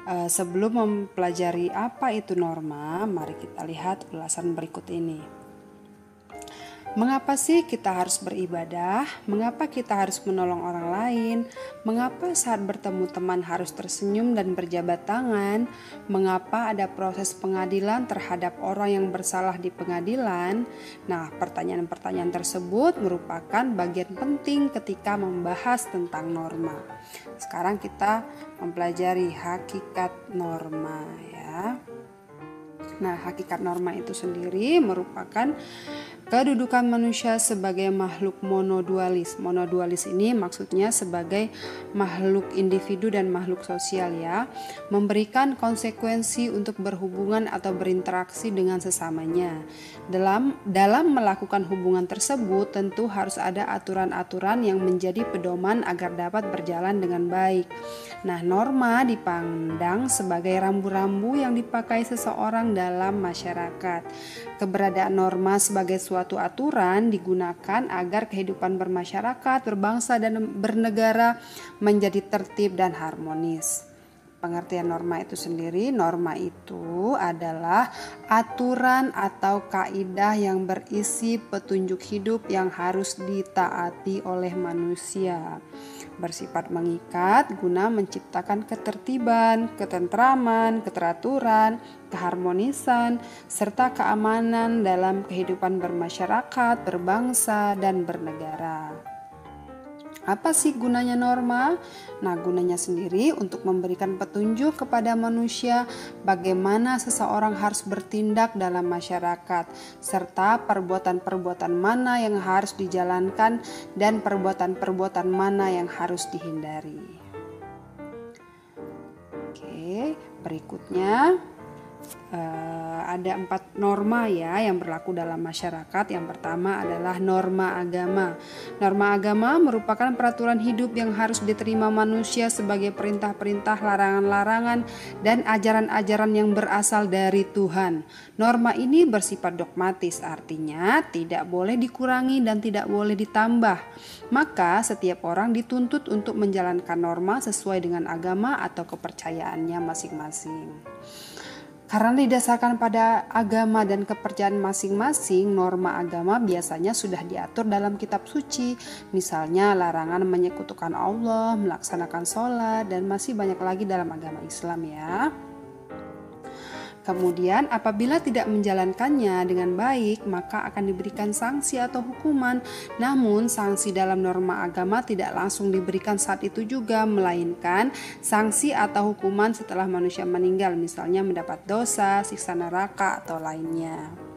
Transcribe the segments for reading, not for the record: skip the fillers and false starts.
Sebelum mempelajari apa itu norma, mari kita lihat ulasan berikut ini. Mengapa sih kita harus beribadah? Mengapa kita harus menolong orang lain? Mengapa saat bertemu teman harus tersenyum dan berjabat tangan? Mengapa ada proses pengadilan terhadap orang yang bersalah di pengadilan? Nah, pertanyaan-pertanyaan tersebut merupakan bagian penting ketika membahas tentang norma. Sekarang kita mempelajari hakikat norma ya. Nah, hakikat norma itu sendiri merupakan kedudukan manusia sebagai makhluk monodualis. Monodualis ini maksudnya sebagai makhluk individu dan makhluk sosial ya, memberikan konsekuensi untuk berhubungan atau berinteraksi dengan sesamanya. Dalam melakukan hubungan tersebut tentu harus ada aturan-aturan yang menjadi pedoman agar dapat berjalan dengan baik. Nah, norma dipandang sebagai rambu-rambu yang dipakai seseorang dalam masyarakat. Keberadaan norma sebagai suatu aturan digunakan agar kehidupan bermasyarakat, berbangsa, dan bernegara menjadi tertib dan harmonis. Pengertian norma itu sendiri, norma itu adalah aturan atau kaidah yang berisi petunjuk hidup yang harus ditaati oleh manusia. Bersifat mengikat guna menciptakan ketertiban, ketentraman, keteraturan, keharmonisan, serta keamanan dalam kehidupan bermasyarakat, berbangsa, dan bernegara. Apa sih gunanya norma? Nah, gunanya sendiri untuk memberikan petunjuk kepada manusia bagaimana seseorang harus bertindak dalam masyarakat, serta perbuatan-perbuatan mana yang harus dijalankan dan perbuatan-perbuatan mana yang harus dihindari. Oke, berikutnya ada 4 norma ya yang berlaku dalam masyarakat. Yang pertama adalah norma agama. Norma agama merupakan peraturan hidup yang harus diterima manusia sebagai perintah-perintah, larangan-larangan, dan ajaran-ajaran yang berasal dari Tuhan. Norma ini bersifat dogmatis, artinya tidak boleh dikurangi dan tidak boleh ditambah. Maka setiap orang dituntut untuk menjalankan norma sesuai dengan agama atau kepercayaannya masing-masing. Karena didasarkan pada agama dan kepercayaan masing-masing, norma agama biasanya sudah diatur dalam kitab suci. Misalnya larangan menyekutukan Allah, melaksanakan sholat, dan masih banyak lagi dalam agama Islam ya. Kemudian apabila tidak menjalankannya dengan baik, maka akan diberikan sanksi atau hukuman. Namun sanksi dalam norma agama tidak langsung diberikan saat itu juga, melainkan sanksi atau hukuman setelah manusia meninggal, misalnya mendapat dosa, siksa neraka, atau lainnya.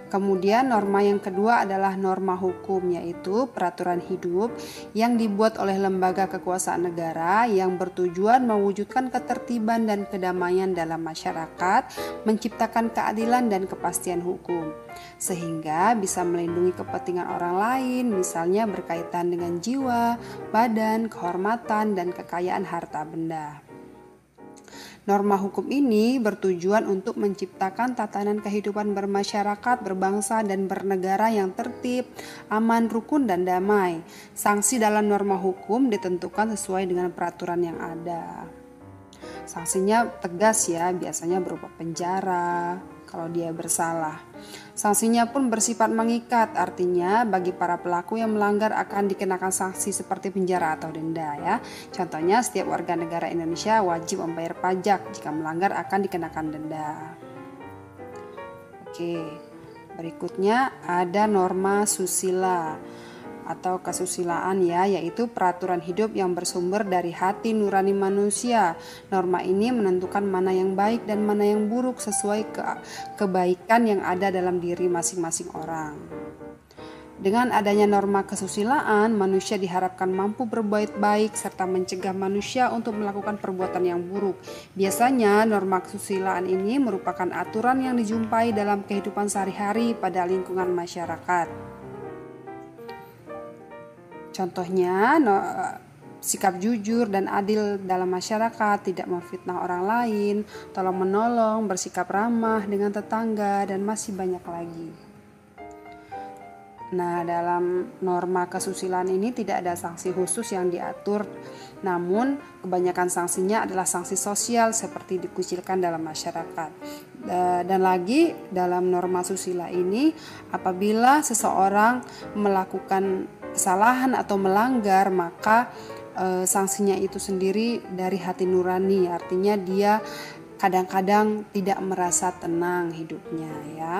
Kemudian norma yang kedua adalah norma hukum, yaitu peraturan hidup yang dibuat oleh lembaga kekuasaan negara yang bertujuan mewujudkan ketertiban dan kedamaian dalam masyarakat, menciptakan keadilan dan kepastian hukum, sehingga bisa melindungi kepentingan orang lain, misalnya berkaitan dengan jiwa, badan, kehormatan, dan kekayaan harta benda. Norma hukum ini bertujuan untuk menciptakan tatanan kehidupan bermasyarakat, berbangsa, dan bernegara yang tertib, aman, rukun, dan damai. Sanksi dalam norma hukum ditentukan sesuai dengan peraturan yang ada. Sanksinya tegas ya, biasanya berupa penjara kalau dia bersalah. Sanksinya pun bersifat mengikat, artinya bagi para pelaku yang melanggar akan dikenakan sanksi seperti penjara atau denda ya. Contohnya setiap warga negara Indonesia wajib membayar pajak, jika melanggar akan dikenakan denda. Oke, berikutnya ada norma susila atau kesusilaan ya, yaitu peraturan hidup yang bersumber dari hati nurani manusia. Norma ini menentukan mana yang baik dan mana yang buruk sesuai kebaikan yang ada dalam diri masing-masing orang. Dengan adanya norma kesusilaan, manusia diharapkan mampu berbuat baik serta mencegah manusia untuk melakukan perbuatan yang buruk. Biasanya norma kesusilaan ini merupakan aturan yang dijumpai dalam kehidupan sehari-hari pada lingkungan masyarakat. Contohnya, sikap jujur dan adil dalam masyarakat, tidak memfitnah orang lain, tolong menolong, bersikap ramah dengan tetangga, dan masih banyak lagi. Nah, dalam norma kesusilaan ini tidak ada sanksi khusus yang diatur, namun kebanyakan sanksinya adalah sanksi sosial seperti dikucilkan dalam masyarakat. Dan lagi dalam norma susila ini, apabila seseorang melakukan kesalahan atau melanggar, maka sanksinya itu sendiri dari hati nurani, artinya dia kadang-kadang tidak merasa tenang hidupnya ya.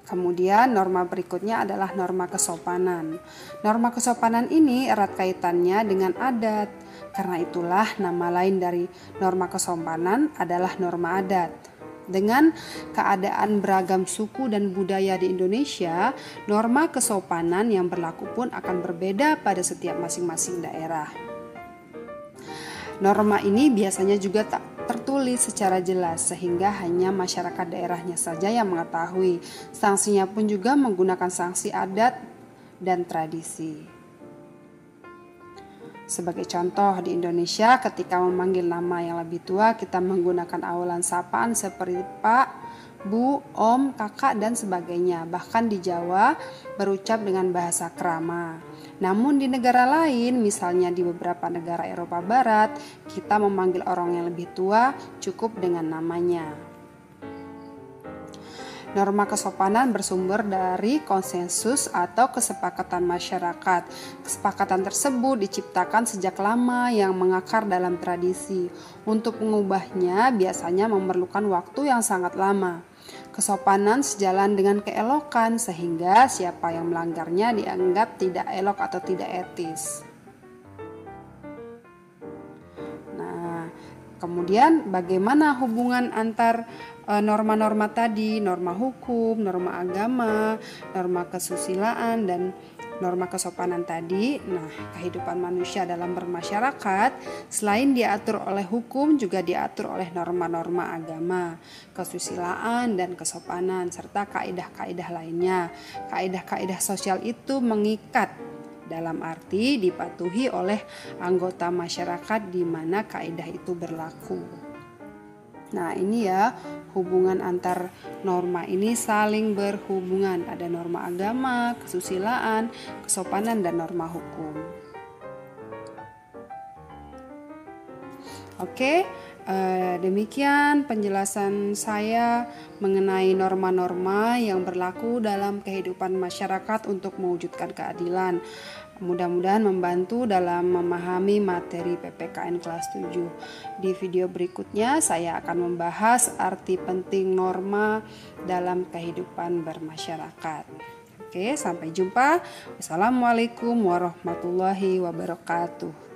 Kemudian norma berikutnya adalah norma kesopanan. Norma kesopanan ini erat kaitannya dengan adat. Karena itulah nama lain dari norma kesopanan adalah norma adat. Dengan keadaan beragam suku dan budaya di Indonesia, norma kesopanan yang berlaku pun akan berbeda pada setiap masing-masing daerah. Norma ini biasanya juga tak tertulis secara jelas sehingga hanya masyarakat daerahnya saja yang mengetahui. Sanksinya pun juga menggunakan sanksi adat dan tradisi. Sebagai contoh, di Indonesia ketika memanggil nama yang lebih tua, kita menggunakan awalan sapaan seperti Pak, Bu, Om, Kakak, dan sebagainya. Bahkan di Jawa berucap dengan bahasa krama. Namun di negara lain, misalnya di beberapa negara Eropa Barat, kita memanggil orang yang lebih tua cukup dengan namanya. Norma kesopanan bersumber dari konsensus atau kesepakatan masyarakat. Kesepakatan tersebut diciptakan sejak lama yang mengakar dalam tradisi. Untuk mengubahnya biasanya memerlukan waktu yang sangat lama. Kesopanan sejalan dengan keelokan sehingga siapa yang melanggarnya dianggap tidak elok atau tidak etis. Nah, kemudian bagaimana hubungan antar norma-norma tadi, norma hukum, norma agama, norma kesusilaan, dan norma kesopanan tadi? Nah, kehidupan manusia dalam bermasyarakat selain diatur oleh hukum juga diatur oleh norma-norma agama, kesusilaan, dan kesopanan serta kaidah-kaidah lainnya. Kaidah-kaidah sosial itu mengikat dalam arti dipatuhi oleh anggota masyarakat di mana kaidah itu berlaku. Nah, ini ya hubungan antar norma ini saling berhubungan. Ada norma agama, kesusilaan, kesopanan, dan norma hukum. Oke, demikian penjelasan saya mengenai norma-norma yang berlaku dalam kehidupan masyarakat untuk mewujudkan keadilan. Mudah-mudahan membantu dalam memahami materi PPKN kelas 7. Di video berikutnya saya akan membahas arti penting norma dalam kehidupan bermasyarakat. Oke, sampai jumpa. Wassalamualaikum warahmatullahi wabarakatuh.